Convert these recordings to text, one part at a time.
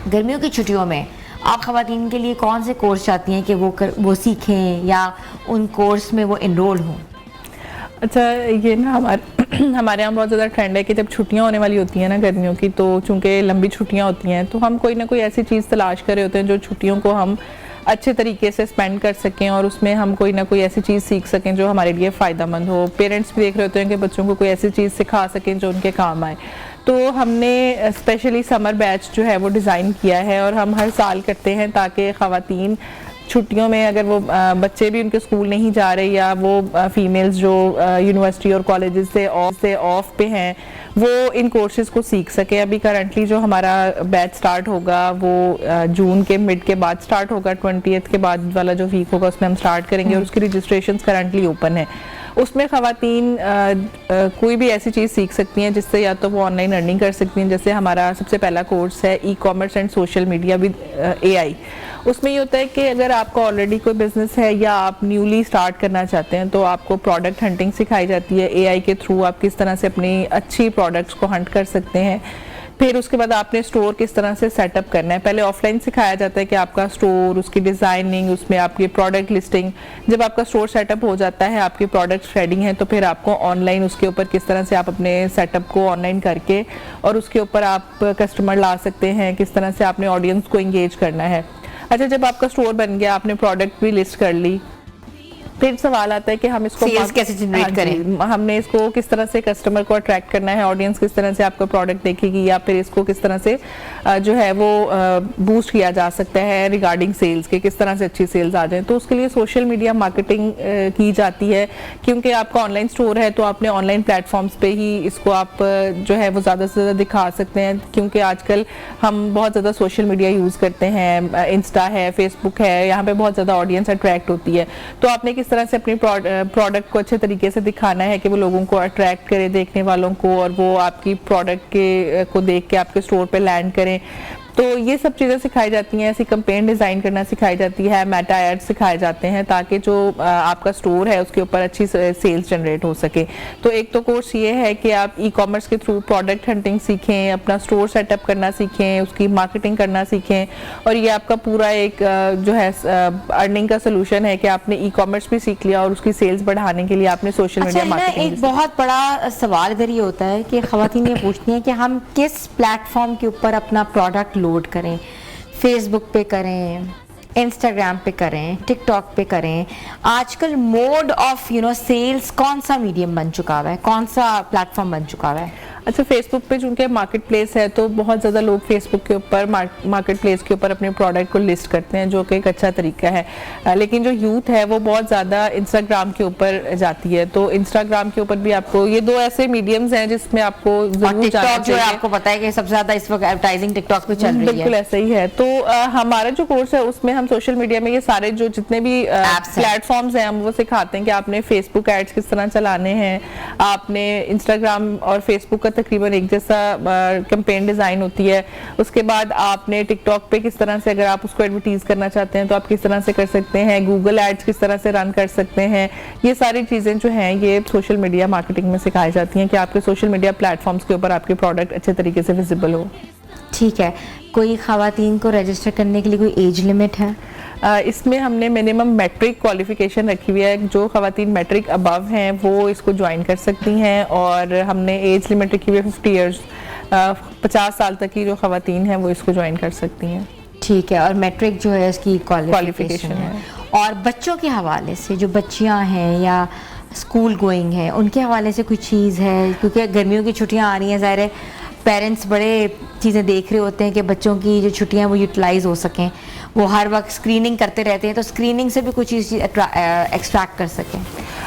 गर्मियों की छुट्टियों में आप ख़वातीन के लिए कौन से कोर्स चाहती हैं कि वो सीखें या उन कोर्स में वो इनरोल हों? अच्छा, ये ना हमारे यहाँ बहुत ज़्यादा ट्रेंड है कि जब छुट्टियाँ होने वाली होती हैं ना गर्मियों की, तो चूँकि लंबी छुट्टियाँ होती हैं तो हम कोई ना कोई ऐसी चीज़ तलाश कर रहे होते हैं जो छुट्टियों को हम अच्छे तरीके से स्पेंड कर सकें और उसमें हम कोई ना कोई ऐसी चीज़ सीख सकें जो हमारे लिए फ़ायदेमंद हो। पेरेंट्स भी देख रहे होते हैं कि बच्चों को कोई ऐसी चीज़ सिखा सकें जो उनके काम आए। तो हमने स्पेशली समर बैच जो है वो डिज़ाइन किया है और हम हर साल करते हैं ताकि ख़वातीन छुट्टियों में, अगर वो बच्चे भी उनके स्कूल नहीं जा रहे या वो फीमेल्स जो यूनिवर्सिटी और कॉलेजेस से ऑफ पे हैं, वो इन कोर्सेज को सीख सके। अभी करंटली जो हमारा बैच स्टार्ट होगा वो जून के मिड के बाद स्टार्ट होगा, 20th के बाद वाला जो वीक होगा उसमें हम स्टार्ट करेंगे और उसकी रजिस्ट्रेशन करंटली ओपन है। उसमें ख़वातीन कोई भी ऐसी चीज़ सीख सकती हैं जिससे या तो वो ऑनलाइन अर्निंग कर सकती हैं। जैसे हमारा सबसे पहला कोर्स है e-commerce and social media with AI। उसमें ये होता है कि अगर आपका ऑलरेडी कोई बिजनेस है या आप न्यूली स्टार्ट करना चाहते हैं तो आपको प्रोडक्ट हंटिंग सिखाई जाती है। AI के थ्रू आप किस तरह से अपनी अच्छी प्रोडक्ट्स को हंट कर सकते हैं। फिर उसके बाद आपने स्टोर किस तरह से सेटअप करना है। पहले ऑफलाइन सिखाया जाता है कि आपका स्टोर, उसकी डिज़ाइनिंग, उसमें आपकी प्रोडक्ट लिस्टिंग। जब आपका स्टोर सेटअप हो जाता है, आपकी प्रोडक्ट्स रेडी हैं, तो फिर आपको ऑनलाइन उसके ऊपर किस तरह से आप अपने सेटअप को ऑनलाइन करके और उसके ऊपर आप कस्टमर ला सकते हैं, किस तरह से आपने ऑडियंस को इंगेज करना है। अच्छा, जब आपका स्टोर बन गया, आपने प्रोडक्ट भी लिस्ट कर ली, फिर सवाल आता है कि हम इसको सेल्स कैसे जनरेट करें। हमने इसको किस तरह से कस्टमर को अट्रैक्ट करना है, ऑडियंस किस तरह से आपका प्रोडक्ट देखेगी, या फिर इसको किस तरह से जो है वो बूस्ट किया जा सकता है रिगार्डिंग सेल्स के, किस तरह से अच्छी सेल्स आ जाए। तो उसके लिए सोशल मीडिया मार्केटिंग की जाती है। क्योंकि आपका ऑनलाइन स्टोर है तो आपने ऑनलाइन प्लेटफॉर्म्स पे ही इसको आप जो है वो ज़्यादा से ज़्यादा दिखा सकते हैं। क्योंकि आजकल हम बहुत ज़्यादा सोशल मीडिया यूज़ करते हैं, इंस्टा है, फेसबुक है, यहाँ पे बहुत ज़्यादा ऑडियंस अट्रैक्ट होती है। तो आपने किस तरह से अपनी प्रोडक्ट को अच्छे तरीके से दिखाना है कि वो लोगों को अट्रैक्ट करे, देखने वालों को, और वो आपकी प्रोडक्ट के को देख के आपके स्टोर पे लैंड करें। तो ये सब चीज़ें सिखाई जाती हैं। ऐसी कैंपेन डिज़ाइन करना सिखाई जाती है, मेटा एड्स सिखाए जाते हैं ताकि जो आपका स्टोर है उसके ऊपर अच्छी सेल्स जनरेट हो सके। तो एक तो कोर्स ये है कि आप ई-कॉमर्स के थ्रू प्रोडक्ट हंटिंग सीखें, अपना स्टोर सेटअप करना सीखें, उसकी मार्केटिंग करना सीखें, और ये आपका पूरा एक जो है अर्निंग का सोल्यूशन है कि आपने ई-कॉमर्स भी सीख लिया और उसकी सेल्स बढ़ाने के लिए आपने सोशल मीडिया मार्केटिंग। एक बहुत बड़ा सवाल इधर ये होता है कि ख़वातीन ये पूछती हैं कि हम किस प्लेटफॉर्म के ऊपर अपना प्रोडक्ट लोड करें। फेसबुक पे करें, इंस्टाग्राम पे करें, टिकटॉक पे करें। आजकल मोड ऑफ सेल्स कौन सा मीडियम बन चुका है, कौन सा प्लेटफॉर्म बन चुका है? अच्छा, फेसबुक पे चूंकि मार्केट प्लेस है तो बहुत ज़्यादा लोग फेसबुक के ऊपर मार्केट प्लेस के ऊपर अपने प्रोडक्ट को लिस्ट करते हैं, जो कि एक अच्छा तरीका है। लेकिन जो यूथ है वो बहुत ज़्यादा इंस्टाग्राम के ऊपर जाती है। तो इंस्टाग्राम के ऊपर भी आपको ये दो ऐसे मीडियम्स हैं जिसमें आपको जरूर जाना चाहिए। जो है आपको पता है कि सबसे ज़्यादा इस वक्त एडवर्टाइजिंग टिकटॉक पे चल रही है। बिल्कुल ऐसा ही है। तो हमारा जो कोर्स है उसमें हम सोशल मीडिया में ये सारे जो जितने भी प्लेटफॉर्म्स हैं हम वो सिखाते हैं कि आपने फेसबुक एड्स किस तरह चलाने हैं, आपने इंस्टाग्राम और फेसबुक का तकरीबन एक जैसा कैंपेन डिज़ाइन होती है। उसके बाद आपने टिकटॉक पे किस तरह से, अगर आप उसको एडवर्टीज करना चाहते हैं तो आप किस तरह से कर सकते हैं, गूगल एड्स किस तरह से रन कर सकते हैं। ये सारी चीज़ें जो हैं ये सोशल मीडिया मार्केटिंग में सिखाई जाती हैं कि आपके सोशल मीडिया प्लेटफॉर्म्स के ऊपर आपके प्रोडक्ट अच्छे तरीके से विजिबल हो। ठीक है। कोई ख़वातीन को रजिस्टर करने के लिए कोई एज लिमिट है? इसमें हमने मिनिमम मैट्रिक क्वालिफिकेशन रखी हुई है। जो ख़वातीन मैट्रिक अबव हैं वो इसको ज्वाइन कर सकती हैं, और हमने एज लिमिट रखी हुई है 50 ईयर्स। 50 साल तक की जो ख़वातीन हैं वो इसको ज्वाइन कर सकती हैं। ठीक है। और मैट्रिक जो है इसकी क्वालिफिकेशन है। और बच्चों के हवाले से, जो बच्चियां हैं या स्कूल गोइंग हैं, उनके हवाले से कोई चीज़ है? क्योंकि गर्मियों की छुट्टियां आ रही हैं, ज़ाहिर है पेरेंट्स बड़े चीज़ें देख रहे होते हैं कि बच्चों की जो छुट्टियां वो यूटिलाइज हो सकें। वो हर वक्त स्क्रीनिंग करते रहते हैं, तो स्क्रीनिंग से भी कुछ चीज़ एक्सट्रैक्ट कर सकें।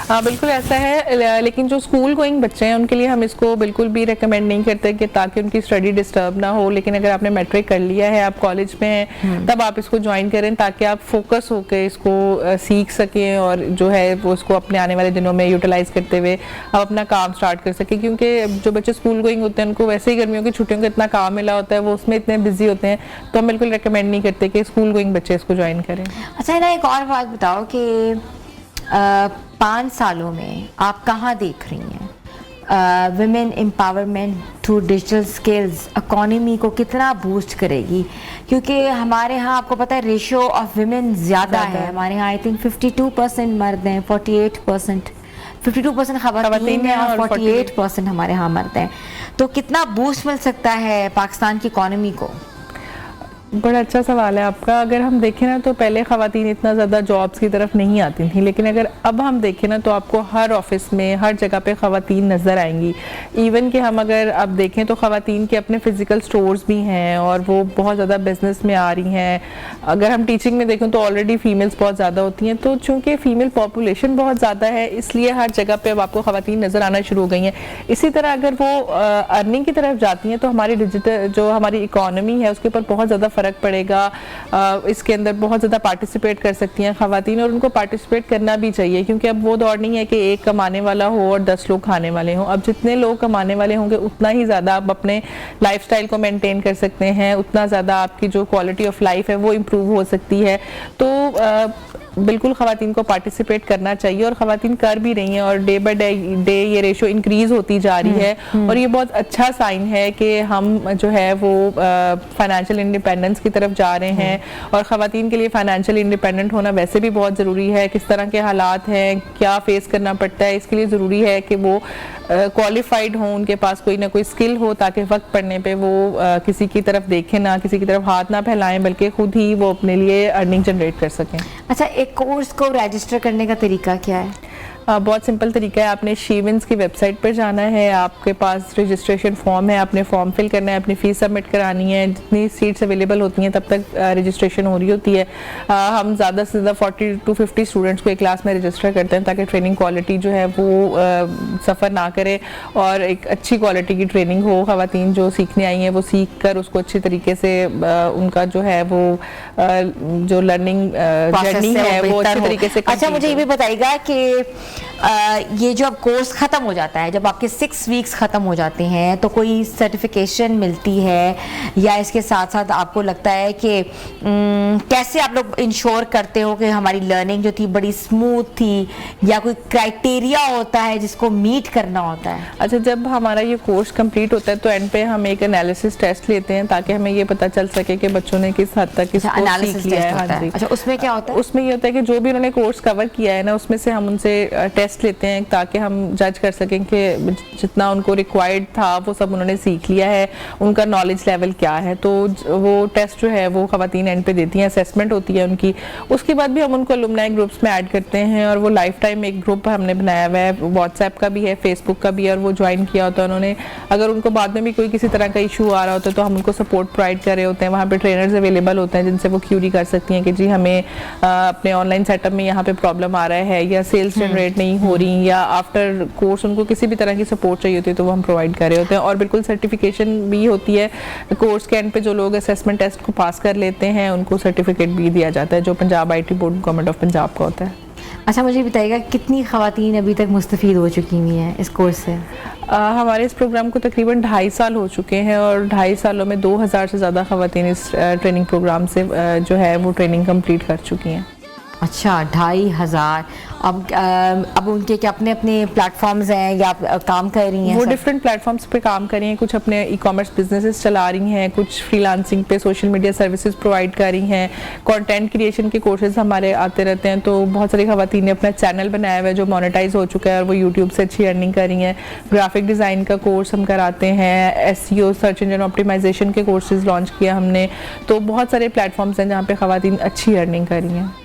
हाँ, बिल्कुल ऐसा है। लेकिन जो स्कूल गोइंग बच्चे हैं उनके लिए हम इसको बिल्कुल भी रेकमेंड नहीं करते कि ताकि उनकी स्टडी डिस्टर्ब ना हो। लेकिन अगर आपने मैट्रिक कर लिया है, आप कॉलेज में हैं, तब आप इसको ज्वाइन करें ताकि आप फोकस होकर इसको सीख सकें और जो है वो इसको अपने आने वाले दिनों में यूटिलाइज करते हुए आप अपना काम स्टार्ट कर सकें। क्योंकि जो बच्चे स्कूल गोइंग होते हैं उनको वैसे ही गर्मियों की छुट्टियों का इतना काम मिला होता है, वो उसमें इतने बिजी होते हैं, तो हम बिल्कुल रेकमेंड नहीं करते कि स्कूल गोइंग बच्चे इसको ज्वाइन करें। अच्छा ना, एक और बात बताओ कि 5 सालों में आप कहाँ देख रही हैं women empowerment through digital skills economy को कितना बूस्ट करेगी? क्योंकि हमारे यहाँ आपको पता है रेशियो ऑफ विमेन ज़्यादा है। हमारे यहाँ आई थिंक 52% मर्द हैं, 48%, 52% खवातीन हैं और 48% हमारे यहाँ मर्द हैं। तो कितना बूस्ट मिल सकता है पाकिस्तान की इकोनॉमी को? बड़ा अच्छा सवाल है आपका। अगर हम देखें ना तो पहले ख़वातीन इतना ज़्यादा जॉब्स की तरफ नहीं आती थी, लेकिन अगर अब हम देखें ना तो आपको हर ऑफिस में, हर जगह पे ख़वातीन नज़र आएंगी। इवन कि हम अगर अब देखें तो ख़वातीन के अपने फ़िज़िकल स्टोर्स भी हैं और वो बहुत ज़्यादा बिजनेस में आ रही हैं। अगर हम टीचिंग में देखें तो ऑलरेडी फ़ीमेल्स बहुत ज़्यादा होती हैं, तो चूँकि फ़ीमेल पॉपुलेशन बहुत ज़्यादा है इसलिए हर जगह पर अब आपको ख़वातीन नज़र आना शुरू हो गई हैं। इसी तरह अगर वो अर्निंग की तरफ जाती हैं तो हमारी डिजिटल जो हमारी इकॉनमी है उसके ऊपर बहुत ज़्यादा फ़र्क पड़ेगा। इसके अंदर बहुत ज़्यादा पार्टिसिपेट कर सकती हैं ख़वातीन और उनको पार्टिसिपेट करना भी चाहिए, क्योंकि अब वो दौर नहीं है कि एक कमाने वाला हो और 10 लोग खाने वाले हों। अब जितने लोग कमाने वाले होंगे उतना ही ज़्यादा आप अपने लाइफस्टाइल को मेंटेन कर सकते हैं, उतना ज़्यादा आपकी जो क्वालिटी ऑफ लाइफ है वो इम्प्रूव हो सकती है। तो बिल्कुल ख़वातीन को पार्टिसिपेट करना चाहिए और ख़वातीन कर भी रही हैं और डे बाय डे ये रेशो इंक्रीज़ होती जा रही है और ये बहुत अच्छा साइन है कि हम जो है वो फाइनेंशियल इंडिपेंडेंस की तरफ जा रहे हैं। और ख़वातीन के लिए फाइनेंशियल इंडिपेंडेंट होना वैसे भी बहुत ज़रूरी है। किस तरह के हालात हैं, क्या फेस करना पड़ता है, इसके लिए ज़रूरी है कि वो क्वालिफाइड हों, उनके पास कोई ना कोई स्किल हो ताकि वक्त पड़ने पे वो किसी की तरफ देखें ना, किसी की तरफ हाथ ना फैलाएं, बल्कि खुद ही वो अपने लिए अर्निंग जनरेट कर सकें। अच्छा, एक कोर्स को रजिस्टर करने का तरीका क्या है? बहुत सिंपल तरीका है। आपने शीविंस की वेबसाइट पर जाना है, आपके पास रजिस्ट्रेशन फॉर्म है, आपने फॉर्म फिल करना है, अपनी फ़ीस सबमिट करानी है। जितनी सीट्स अवेलेबल होती हैं तब तक रजिस्ट्रेशन हो रही होती है। हम ज़्यादा से ज़्यादा 40 to 50 स्टूडेंट्स को एक क्लास में रजिस्टर करते हैं ताकि ट्रेनिंग क्वालिटी जो है वो सफ़र ना करे और एक अच्छी क्वालिटी की ट्रेनिंग हो। ख़वातीन जो सीखने आई हैं वो सीख कर उसको अच्छी तरीके से उनका जो है वो जो लर्निंग जर्नी है वो अच्छी तरीके से। अच्छा, मुझे ये भी बताइएगा कि ये जो अब कोर्स ख़त्म हो जाता है, जब आपके 6 वीक्स ख़त्म हो जाते हैं तो कोई सर्टिफिकेशन मिलती है या इसके साथ साथ आपको लगता है कि कैसे आप लोग इंश्योर करते हो कि हमारी लर्निंग जो थी बड़ी स्मूथ थी, या कोई क्राइटेरिया होता है जिसको मीट करना होता है? अच्छा, जब हमारा ये कोर्स कंप्लीट होता है तो एंड पे हम एक एनालिसिस टेस्ट लेते हैं ताकि हमें ये पता चल सके कि बच्चों ने किस हद तक इसको सीख लिया है। हाँ जी। अच्छा, उसमें क्या होता है? उसमें ये होता है कि जो भी उन्होंने कोर्स कवर किया है ना उसमें से हम उनसे टेस्ट लेते हैं ताकि हम जज कर सकें कि जितना उनको रिक्वायर्ड था वो सब उन्होंने सीख लिया है, उनका नॉलेज लेवल क्या है। तो वो टेस्ट जो है वो ख़वातीन एंड पे देती हैं, असेसमेंट होती है उनकी। उसके बाद भी हम उनको अलुमनाई ग्रुप्स में ऐड करते हैं और वो लाइफ टाइम एक ग्रुप हमने बनाया हुआ है, व्हाट्सएप का भी है, फेसबुक का भी है, और वो ज्वाइन किया होता है उन्होंने। अगर उनको बाद में भी कोई किसी तरह का इशू आ रहा होता है तो हम उनको सपोर्ट प्रोवाइड कर रहे होते हैं। वहाँ पर ट्रेनर्स अवेलेबल होते हैं जिनसे वो क्यूरी कर सकती हैं कि जी हमें अपने ऑनलाइन सेटअप में यहाँ पे प्रॉब्लम आ रहा है या सेल्स जनरेट नहीं हो रही, या आफ्टर कोर्स उनको किसी भी तरह की सपोर्ट चाहिए होती है तो वो हम प्रोवाइड कर रहे होते हैं। और बिल्कुल सर्टिफिकेशन भी होती है। कोर्स के एंड पे जो लोग असेसमेंट टेस्ट को पास कर लेते हैं उनको सर्टिफिकेट भी दिया जाता है जो Punjab IT board government of Punjab का होता है। अच्छा, मुझे बताइएगा कितनी ख़वातीन अभी तक मुस्तफ़ीद हो चुकी हुई हैं इस कोर्स से? हमारे इस प्रोग्राम को तकरीबन 2.5 साल हो चुके हैं और 2.5 सालों में 2000 से ज़्यादा ख़वातीन इस ट्रेनिंग प्रोग्राम से जो है वो ट्रेनिंग कंप्लीट कर चुकी हैं। अच्छा, 2500। अब उनके क्या अपने अपने प्लेटफॉर्म्स हैं या काम कर रही हैं? वो डिफरेंट प्लेटफॉर्म्स पे काम कर रही हैं। कुछ अपने ई-कॉमर्स बिजनेसेस चला रही हैं, कुछ फ्रीलांसिंग पे सोशल मीडिया सर्विसेज प्रोवाइड कर रही हैं, कंटेंट क्रिएशन के कोर्सेज हमारे आते रहते हैं। तो बहुत सारी ख़वातीन ने अपना चैनल बनाया हुआ है जो मोनेटाइज हो चुका है और वो यूट्यूब से अच्छी अर्निंग कर रही हैं। ग्राफिक डिज़ाइन का कोर्स हम कराते हैं, SEO सर्च इंजन ऑप्टिमाइजेशन के कोर्सेज लॉन्च किया हमने। तो बहुत सारे प्लेटफॉर्म्स हैं जहाँ पे ख़वातीन अच्छी अर्निंग कर रही हैं।